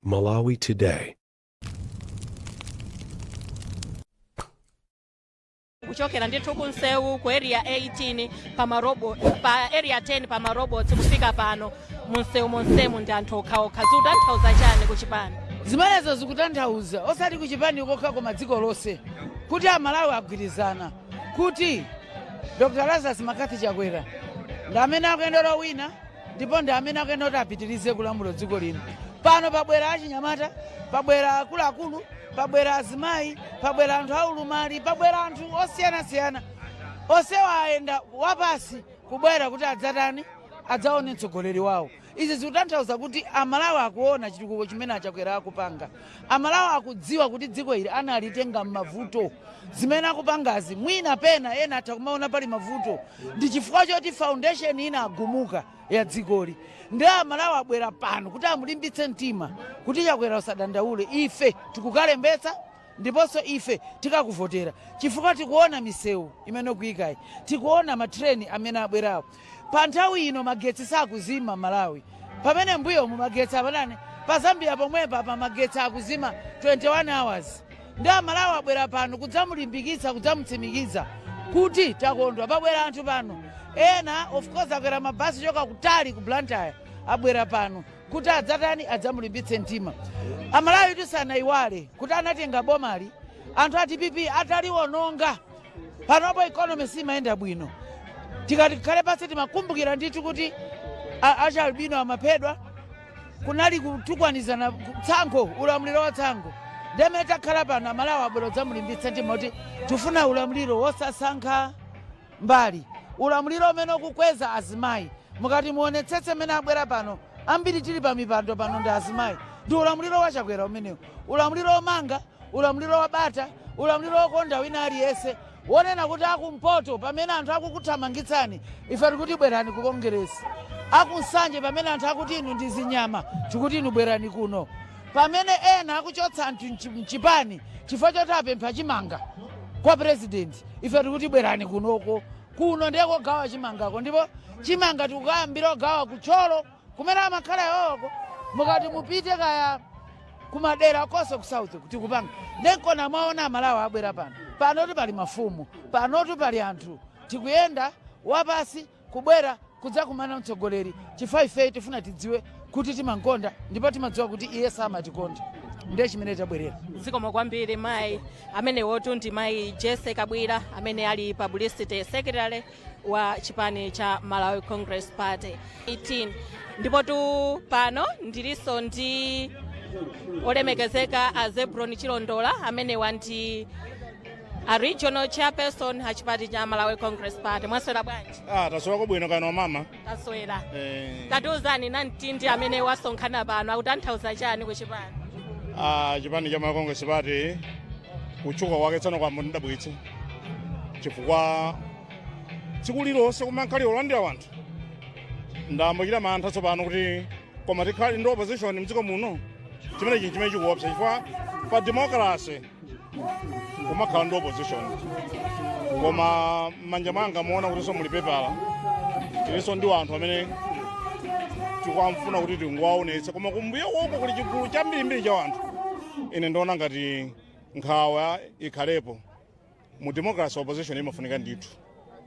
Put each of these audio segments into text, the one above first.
Malawi Today. Kuchokera ndithu kunsewu ku area 18 pa area 10 pa marobot kufika pano munsewu monsemu ndi anthu okhaokha zikutanthauza chani kuchipani? Zimenezo zikutanthauza osati kuchipani kokha koma dziko lonse kuti amalawi agwirizana kuti Dr. Lazarus Makathi Chakwera ndi amene akuyendera wina ndipo ndi amene akuyenda kuti apitirize kulamula dziko lino. Pano pabwera achinyamata, pabwera akuluakulu, pabwera azimayi, pabwera anthu aulumali, pabwera anthu osiyanasiyana. Onsewa ayenda wapasi kubwera kuti adzatani adzaone mtsogoleri wawo. Izi zikutanthauza kuti amalawi akuona chitukuko chimene Achakwera akupanga. Amalawi akudziwa kuti dziko ili analitenga m'mavuto zimene akupangazi mwina pena ena atakumaona pali mavuto ndi chifukwa choti foundation ina agumuka ya dzikoli. Ndi amalawi abwera pano kuti amulimbitse mtima kuti Chakwera usadandaule, ife tikukalembetsa ndiponso ife tikakuvotera chifukwa tikuona misewu imene kuyikayi, tikuona matreni amene abwerawo. Pa nthawi ino magetsi sakuzima Malawi, pamene mbuyo mu magetsi apanane pa Zambia pomwepa pa magetsi akuzima 21 hours. Ndi amalawi abwera pano kudzamulimbikitsa kudzamutsimikiza kuti takondwa. Pabwera anthu pano ena of course akwera mabasi choka kutali ku Blantyre abwera pano kuti adzatani adzamulimbitse mtima. Amalawi tisanayiwale kuti anatenga bomali anthu a TPP ataliwononga panopo economy simayenda bwino. Tikati khale pasi timakumbukira ndithu kuti achalbino amaphedwa kunali kutukwanizana tsankho ulamuliro wa tsankho. Ndeme takhala pano amalawi abwera dzamulimbitsa mtima kuti tifuna ulamuliro wosasankha mbali, ulamuliro umene ukukweza azimayi. Mukati muonetsetse mene abwera pano ambiri tili pa mipando pano ndi azimayi. Ndi ulamuliro wa Chakwera umenewu, ulamuliro womanga, ulamuliro wabata, ulamuliro wokonda wina aliyense. Wonena kuti akumpoto pamene anthu akukuthamangitsani ife tikuti bwerani ku Kongresi. Akunsanje pamene anthu akuti inu ndi zinyama tikuti inu bwerani kuno. Pamene ena akuchotsa anthu mchipani chifukwa choti apempha chimanga kwa president ife tikuti bwerani kunoko. Kuno ndeko gawa chimangako, ndipo chimanga tikukayambira gawa kucholo kumene amakhala yoko. Mukati mupite kaya kumadera konse ku south kuti kupanga ndenkona mwaona amalawi abwera pano. Panotu pali mafumu, panotu pali anthu tikuyenda wapasi kubwera kudzakumana mtsogoleri chifukwa ife tifuna tidziwe kuti timankonda ndipo timadziwa kuti iye samatikonda. Ndiye chimene tabwerera. Zikomo kwambiri mayi amene wotu ndi mayi Jesse Kabwira amene ali publicity secretary wa chipani cha Malawi Congress Party 18. Ndipo tu pano ndiliso ndi olemekezeka a Zebron Chilondola amene wanti a regional chairperson ha chipani cha Malawi Congress Party. Mwaswera bwanji? Taswera kubwino kano mama. Taswera. Tatuzani nantindi amene wasonkhana pano akutanthauza chani ku chipani? Chipani cha Malawi Congress Party kuchuka kwake tsano kwa munthu ndabwitse chifukwa tsiku lilonse kumankhali olandira wanthu ndambachita mantha tsopano kuti koma tikhali ndi opposition mdziko muno chimene chimene chikuopsa chifukwa pa democracy kumakhala ndi opposition. Koma manja mwanga muona kuti muli pepala tilinso ndi wanthu amene tikwamfuna kuti tinguwaonetse koma kumbuyo uko kuli chigulu chambirimbiri cha wanthu. Ine ndiona ngati nkhawa ikhalepo mu democracy. Opposition imafunika ndithu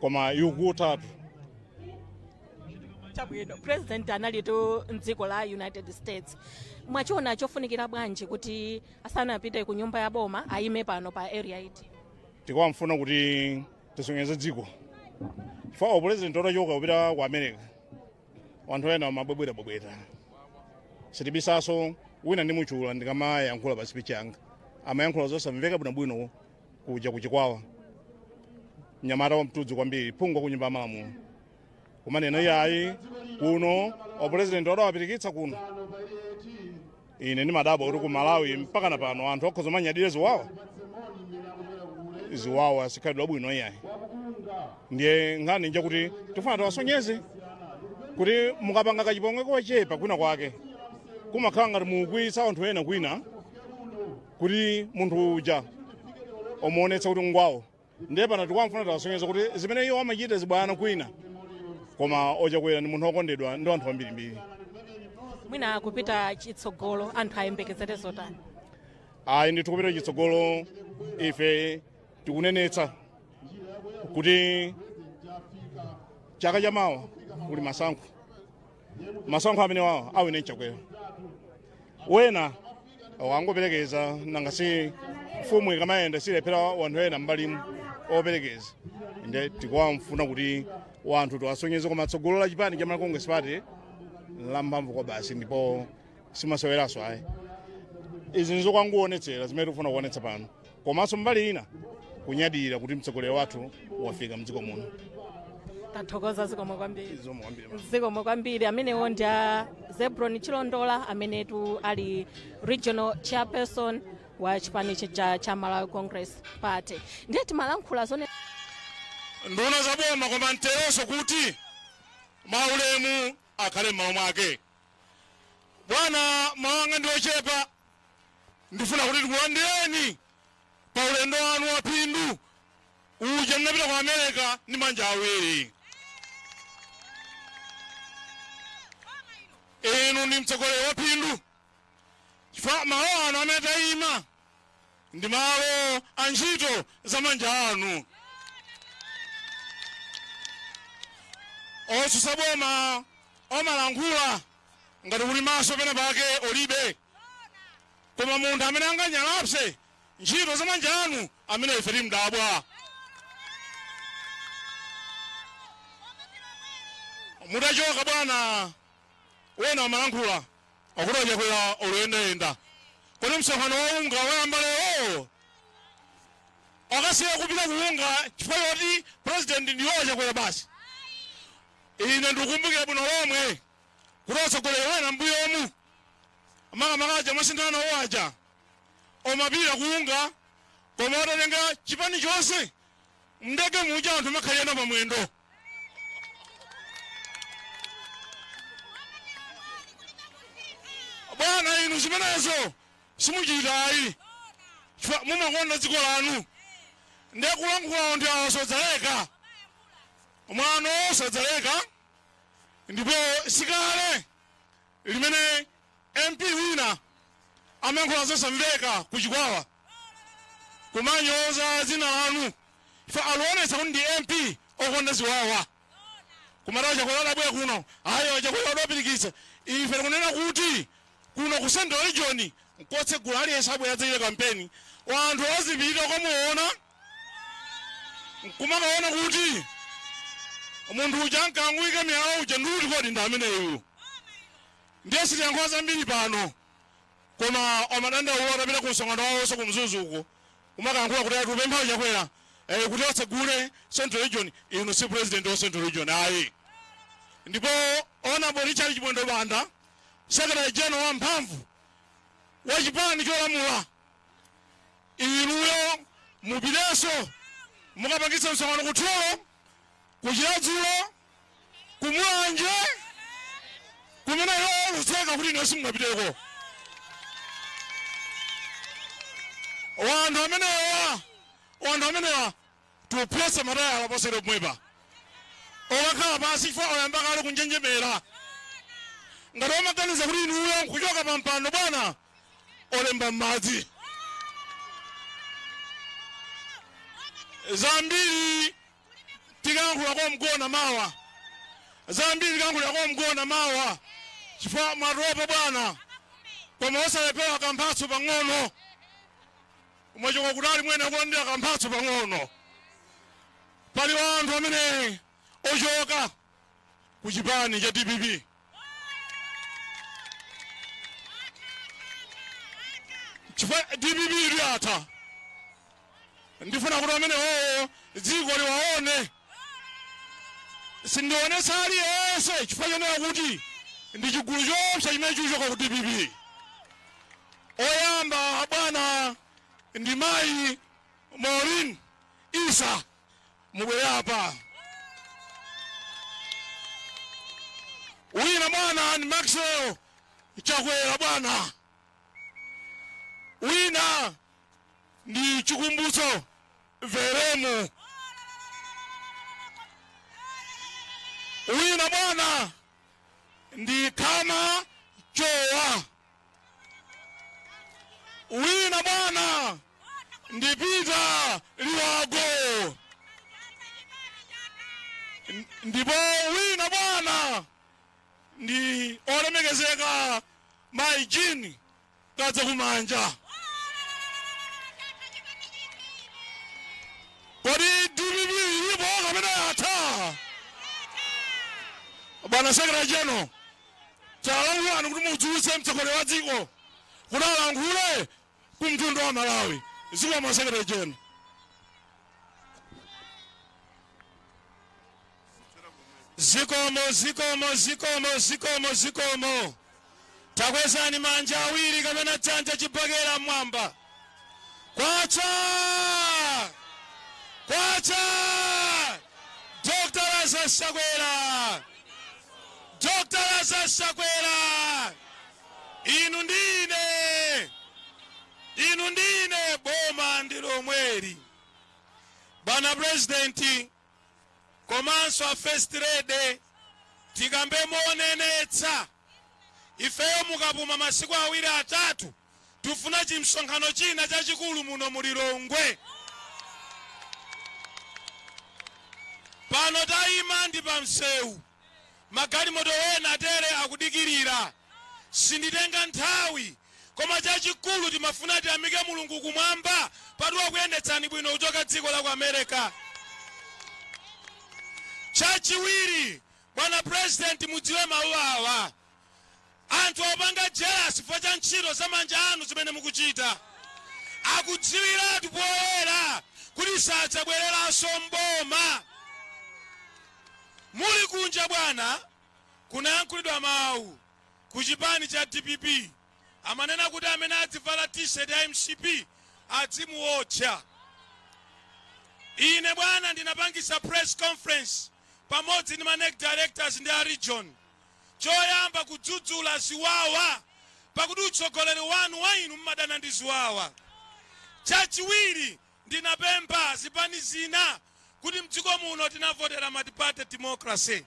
koma ikutatu. Chabwino president analitu mdziko la United States. Mwachiona chofunikira bwanji kuti asanapite ku nyumba ya boma ayime pano pa area 8? Tikwamfuna kuti tisonyeze dziko chifukwa president otachoka kupita ku America wanthu ena mabwebwera sitibisaso wina ndi muchula ndikamayankhula pa speech yanga amayankhula zosamveka bwinobwino kuja kuchikwawa mnyamata wamtudzi kwambiri phungwa ku nyumba ya malamulo. Kumanena yayi kuno president odawapirikitsa kuno. Ine ndi madabo kuti ku Malawi mpaka na pano anthu okhoza manyadire ziwawa asikhalidwa bwino yayi. Ndiye nkhani nja kuti tifuna tiwasonyeze kuti mukapanga kachipongwe kochepa kwina kwake kumakhala ngati mukwisa anthu ena kwina kuti munthu uja omuonetsa kuti ngwawo. Ndiye pano tikwamfuna tiwasonyeze kuti zimene iwo amachita zibwana kwina koma Chakwera ndi munthu okondedwa ndi anthu ambirimbiri. mwina kupita chitsogolo anthu ayembekezere zotani? Ayi ndithu kupita chitsogolo ife tikunenetsa kuti chaka chamawa kuli masankho amene wawo awine Chakwera wena wangoperekeza nangasi mfumu ikamayenda silephera wanthu ena mbalimu operekeza inde tikuwamfuna kuti wanthu tiwasonyeze koma tsogolo la chipani cha Malawi Congress Party lamphamvu kwa basi ndipo simaseweraso ayi izi nzokwanguonetsera zimene tikufuna kuonetsa pano komanso mbali ina kunyadira kuti mtsogoleri wathu wafika mdziko muno. Tathokoza zikomo kwambiri amenewo ndi Zebron Chilondola amene ali regional chairperson wa chipani cha Malawi Congress Party. Ndiye timalankhula zone nduna zaboma koma nteronso kuti maulemu akhale m'malo mwake. Bwana mawanga ndi ochepa ndifuna kuti tikulandireni pa ulendo wanu wa phindu uja mnapita ku America ndi manja awiri. Inu ndi mtsogoleri wa phindu chifukwa malo anu amene tayima ndi malo a ntchito za manja anu. Otsutsa boma omalankhula ngati kuli maso pena pake olibe koma munthu amene anganyalapse ntchito za manja anu amene ife timdabwa. Mutachoka bwana wena wamalankhula akuti Chakwera uluyendayenda kodi msonkhano wa unga wayamba lero akasiya kupita kuunga chifukwa choti president ndiwo Chakwera basi. Ine ndikukumbukira bwino lomwe kuti atsogoleri wena mbuyomu makamakaja masindano waja omapita kuunga koma atatenga chipani chonse mndege muja anthu makhaliyenda pamwendo. Bwana inu zimenezo simuchitayi mumakonda dziko lanu ndiye kulankhula ndi awo sadzaleka mwano sadzaleka ndipo sikale limene MP wina amayankhula zosamveka kuchikwawa kumanyoza dzina lanu ife aluonetsa kuti ndi MP okonda ziwawa kumatawa Chakwera adabwera kuno ayo Chakwera adapirikitsa ife tikunena kuti kuno ku Central Region nkotsegula aliyense abwera dzayire kampeni wanthu ozipita komuona nkumakaona kuti munthu uja ankangwika miyala uja ndikuti kodi ndi ameneyu. Ndiye sitiyankhola zambiri pano koma omadandaula atapita ku msonkhano wawonso ku Mzuzuko kumakayankhula kuti atupempha Chakwera kuti atsegule Central Region. Inu si president wa Central Region ayi. Ndipo Honorable Richard Chibwendo Banda Secretary General wamphamvu wa chipani cholamula inuyo mupirenso mukapangitsa msonkhano kuthulo kuchiladzulo kumulanje kumeneyo luseka kuti inu simungapiteko. Wanthu amenewa tupyesa matayala posero pomwepa okakhala pansi chifukwa oyamba kale kunjenjemera ngati omaganiza kuti inuyo nkuchoka pampando bwana olemba m'madzi. Zambiri tikankhula kwa mgona mawa chifukwa mwatopa bwana koma osalephera kamphatso pang'ono mwachoka kutali mwene kulandira kamphatso pang'ono. Pali wanthu amene ochoka ku chipani cha DPP chifukwa DPP iliyatha ndifuna kuti amenewo dziko liwaone sindionetsa aliyense chifukwa chonena kuti ndi chigulu chopsa chimene chikuchoka ku DPP. Oyamba bwana ndi mayi Maureen Isa mubwere apa. Wina bwana ndi Maxwell Chakwera bwana. Wina ndi Chikumbutso Veremu. Wina bwana ndi Khama chowa wina bwana ndipita liwago ndipo wina bwana ndi olemekezeka maijini kadza kumanja. Kodi DPP ilipo kapena yatha? Bwana Secretary General, talankhulani kuti mudzutse mtsogoleri wa dziko kuti alankhule kumtundu wa Malawi. Zikomo Secretary General. Zikomo. Takwezani manja awiri kapena dzanja chibakera mmwamba. Kwacha! Dr. Lazarus Chakwera. Inu ndine boma ndilomweri. Bwana President, komanso a First Lady, tikambe monenetsa. Ifeyo mukapuma masiku awiri atatu, tufuna chimsonkhano china chachikulu muno mulilongwe. Pano tayima ndi pamsewu. Magalimoto ena atere akudikirira. Sinditenga nthawi. Koma chachikulu timafuna tiyamike Mulungu kumwamba patuwa kuyendetsani bwino kuchoka dziko la ku America. Chachiwiri, Bwana President, mudziwe mawu awa. Anthu opanga jealous chifukwa cha ntchito za manja anu zimene mukuchita. Akudziwiratu poyera kuti sadzabwereranso mboma. Muli kunja bwana, kunayankhulidwa mawu ku chipani cha DPP. Amanena kuti amene adzivala t-shirt ya MCP adzimuotcha. Ine bwana ndinapangisa press conference pamodzi ndi NEC directors ndi a region. Choyamba kudzudzula ziwawa pakuti utsogoleri wanu wa inu mmadana ndi ziwawa. Chachiwiri ndinapempha zipani zina kuti mdziko muno tinavotera multi-party democracy.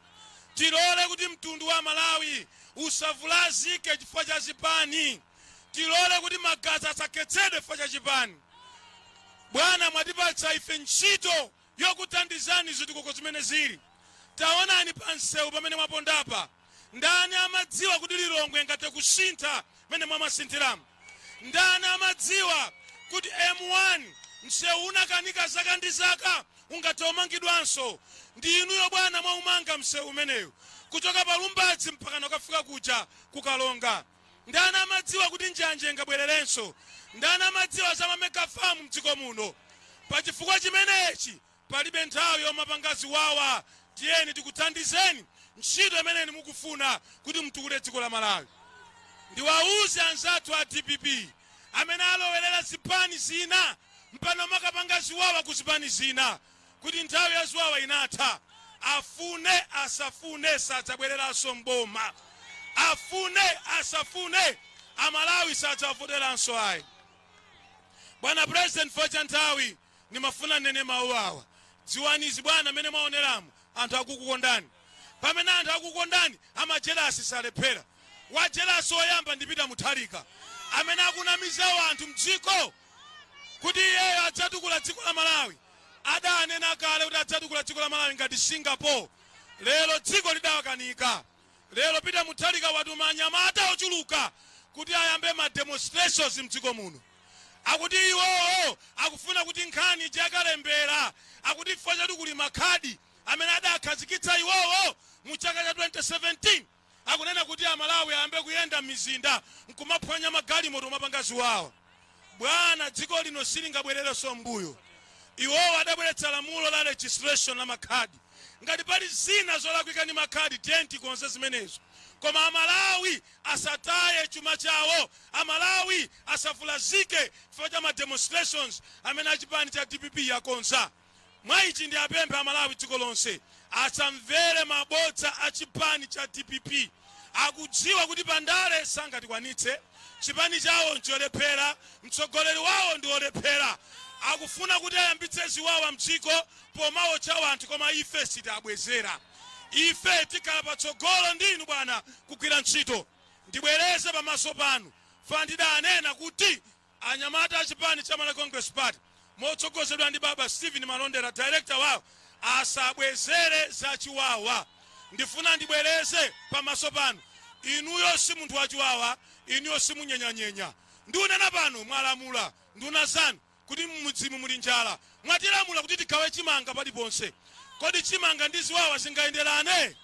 Tilole kuti mtundu wa Malawi usavulazike chifukwa cha zipani. Tilole kuti magazi asakhetsedwe chifukwa cha chipani. Bwana mwatipatsa ife ntchito yokuthandizani zitukuko zimene zili. Taonani pansewu pamene mwapondapa. Ndani amadziwa kuti Lilongwe ngate kusintha mene mwamasinthiramu? Ndani amadziwa kuti M1 msewu unakanika zaka ndi zaka ungate umangidwanso? Ndi inuyo bwana mwaumanga msewu umenewu kuchoka pa Lumbadzi mpaka nokafika kuja kukalonga. Ndani amadziwa kuti njanje ingabwererenso? Ndani amadziwa za mamega farm mdziko muno? Pachifukwa chimenechi palibe nthawi yomapanga ziwawa. Tiyeni tikuthandizeni ntchito imene mukufuna kuti mtukule dziko la Malawi. Ndiwauze anzathu a DPP amene alowerera zipani zina mpano makapanga ziwawa ku zipani zina kuti nthawi ya ziwawa inatha. Afune asafune sadzabwereranso mboma. Afune asafune Amalawi sadzavoteranso ayi. Bwana President, focha nthawi nimafuna nene mawu awa. Dziwanizi bwana amene mwaoneramu anthu akukukondani. Pamene anthu akukondani amajelasi salephera. Wajelasi oyamba ndipita Mutharika amene akunamizawo anthu mdziko kuti iyeyo adzatukula dziko la Malawi. Adanena kale kuti adzatukula dziko la Malawi ngati Singapore. Lero dziko lidawakanika. Lero pita Mutharika watuma anyamata ochuluka kuti ayambe ma demonstrations mdziko muno. Akuti iwowo akufuna kuti nkhani jakalembera. Akuti chifukwa chatu kuli makhadi amene adakhazikitsa iwowo mu chaka cha 2017. Akunena kuti Amalawi ayambe kuyenda mizinda nkumaphwanya magalimoto mapanga ziwawa. Bwana dziko lino silingabwererenso mbuyo. Iwowo adabweretsa lamulo la registration la makhadi. Ngati pali zina zolakwika ndi makhadi tenti konse zimenezo. Koma Amalawi asataye chuma chawo. Amalawi asavulazike chifukwa cha ma demonstrations amene achipani cha DPP yakonza. Mwaichi ndi apemphe Amalawi dziko lonse asamvere mabodza achipani cha DPP. Akudziwa kuti pandale sangatikwanitse. Chipani chawo ncholephera, mtsogoleri wawo ndi olephera. Akufuna kuti ayambitse ziwawa mdziko pomawo cha anthu koma ife sitabwezera. Ife tikhala patsogolo ndinu bwana kugwira ntchito. ndibwereze pamaso panu fandida anena kuti anyamata achipani cha Malawi Congress Party motsogozedwa ndi baba Stephen Malondera director wawo asabwezere zachiwawa. Ndifuna ndibwereze pamaso panu inuyo si munthu wachiwawa, inuyo si munyenyanyenya. Ndunena pano mwalamula nduna zanu kuti mmudzimu muli njala, mwatilamula kuti tikhawe chimanga paliponse. Kodi chimanga ndi ziwawa zingayenderane?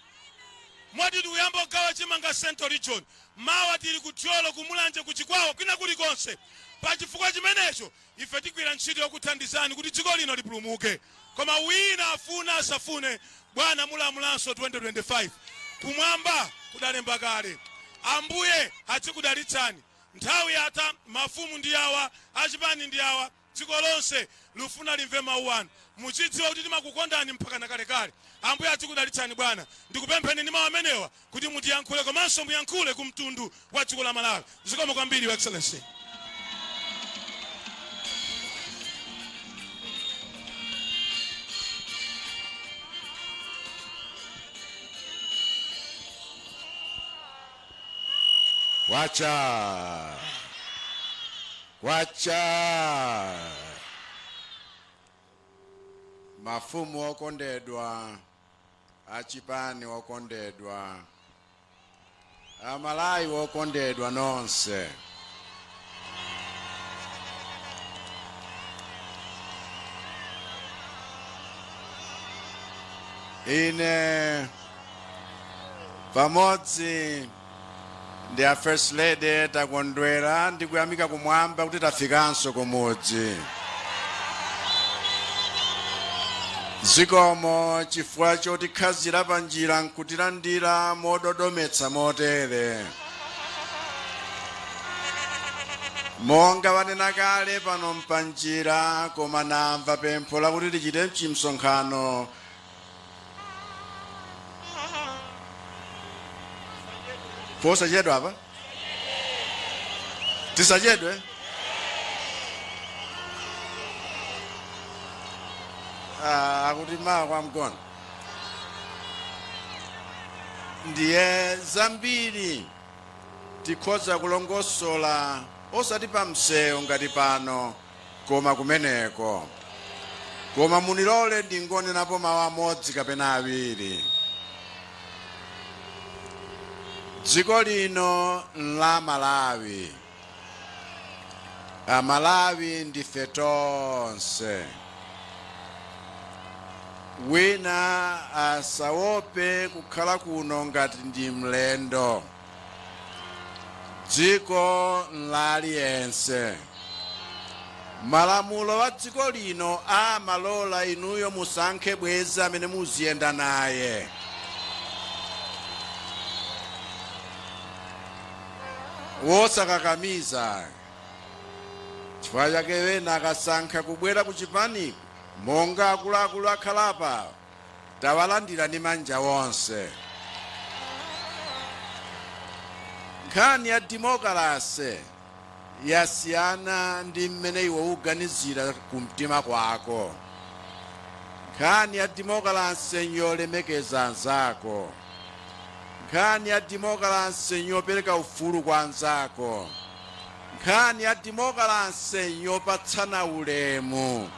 Mwati uyamba ukawa chimanga Central Region, mawa tili kutyolo kumulanje kuchikwawa kwina kulikonse. Pachifukwa chimenecho ife tigwira ntchito yokuthandizani kuti dziko lino lipulumuke. Koma wina afuna asafune bwana mulamulanso 2025 kumwamba kudalemba kale. Ambuye atikudalitsani. Nthawi yata mafumu ndi awa, achipani ndi awa, dziko lonse lufuna limve mawu anu. Muchidziwa kuti timakukondani mpaka na kalekale. Ambuye atikudalitsani bwana. Ndikupempheni ndi mawu amenewa kuti mutiyankhule komanso muyankhule kumtundu wa dziko la Malawi. Zikomo kwambiri, Your Excellency. Wacha mafumu okondedwa, achipani okondedwa, Amalawi okondedwa nonse. Ine pamodzi ndi a First Lady takondwera ndi kuyamika kumwamba kuti tafikanso kumudzi. Zikomo chifukwa chotikhazira panjira nkutilandira mododometsa motere. Monga wanena kale pano mpanjira, koma namva pempho lakuti tichite msonkhano. Posachedwa apa? Tisachedwe? Akuti mawa kwa mkono. Ndiye zambiri tikhoza kulongosola osati pa msewu ngati pano, koma kumeneko. Koma munilole ndingonenapo mawu amodzi kapena awiri. Dziko lino la Malawi. Amalawi ndife tonse. Wina asaope kukhala kuno ngati ndi mlendo. Dziko la aliyense. Malamulo wa dziko lino amalola inuyo musankhe bweza amene muziyenda naye. Wosakakamiza. Chifukwa chake wena akasankha kubwera kuchipani monga akuluakulu akhalapa, tawalandira ndi manja wonse. Nkhani ya demokrasi yasiyana ndi mmene iwe uganizira kumtima kwako. Nkhani ya demokrasi yolemekeza anzako. Nkhani ya demokrasi yopereka ufulu kwa anzako. Nkhani ya demokrasi yopatsana ulemu.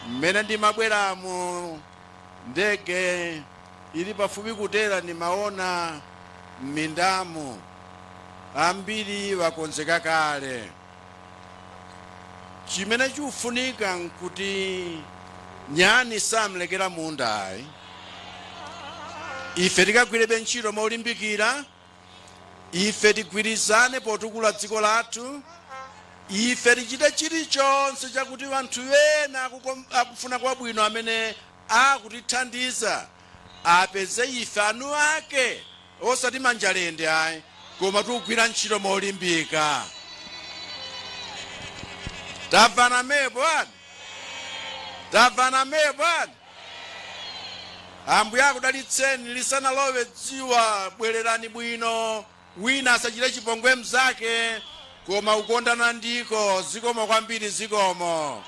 Mmene ndimabweramu ndege ili pafupi kutera nimaona m'mindamu ambiri wakonzeka kale. Chimene chikufunika nkuti nyani samlekera munda. Ife tikagwirebe ntchito molimbikira, ife tigwirizane potukula dziko lathu, ife tichite chilichonse chakuti wanthu wena akufuna kwabwino amene akutithandiza apeze ife anu ake, osati manjalende ayi, koma tikugwira ntchito molimbika. Tamvana mepo ani? Tamvana mepo ani? Ambuye akudalitseni lisanalowe dziwa, bwererani bwino, wina asachite chipongwe mzake, koma ukondana ndiko. Zikomo kwambiri, zikomo.